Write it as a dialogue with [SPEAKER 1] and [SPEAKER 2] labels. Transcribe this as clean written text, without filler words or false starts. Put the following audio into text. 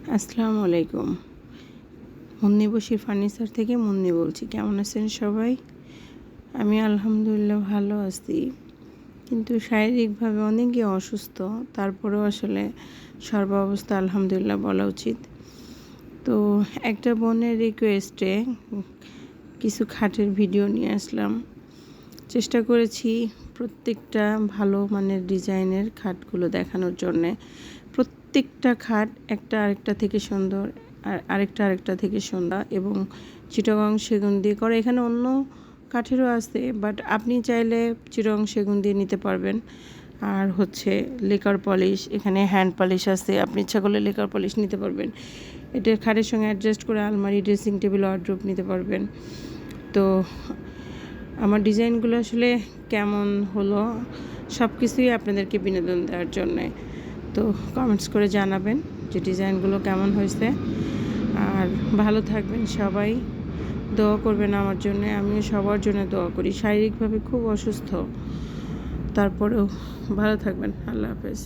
[SPEAKER 1] আসসালামু আলাইকুম। মুন্নি বশির ফার্নিচার থেকে মুন্নি বলছি। কেমন আছেন সবাই? আমি আলহামদুলিল্লাহ ভালো আছি, কিন্তু শারীরিকভাবে অনেকই অসুস্থ। তারপরেও আসলে সর্বাবস্থা আলহামদুলিল্লাহ বলা উচিত। তো একটা বোনের রিকোয়েস্টে কিছু খাটের ভিডিও নিয়ে আসলাম। চেষ্টা করেছি প্রত্যেকটা ভালো মানের ডিজাইনের খাটগুলো দেখানোর জন্যে। প্রত্যেকটা খাট একটা আরেকটা থেকে সুন্দর, আর আরেকটা থেকে সুন্দর, এবং চিটাগং সেগুন দিয়ে করা। এখানে অন্য কাঠেরও আছে, বাট আপনি চাইলে চিটাগং সেগুন দিয়ে নিতে পারবেন। আর লেকার পলিশ, এখানে হ্যান্ড পলিশ আছে, আপনি ইচ্ছা করলে লেকার পলিশ নিতে পারবেন। এটা খাটের সঙ্গে অ্যাডজাস্ট করে আলমারি, ড্রেসিং টেবিল, ওয়ার্ড্রোব নিতে পারবেন। তো আমার ডিজাইনগুলো আসলে কেমন হলো সব কিছুই আপনাদেরকে বিনোদন দেওয়ার জন্যে। তো কমেন্টস করে জানাবেন যে ডিজাইনগুলো কেমন হয়েছে। আর ভালো থাকবেন সবাই, দোয়া করবেন আমার জন্য। আমিও সবার জন্য দোয়া করি। শারীরিকভাবে খুব অসুস্থ, তারপরেও ভালো থাকবেন। আল্লাহ হাফেজ।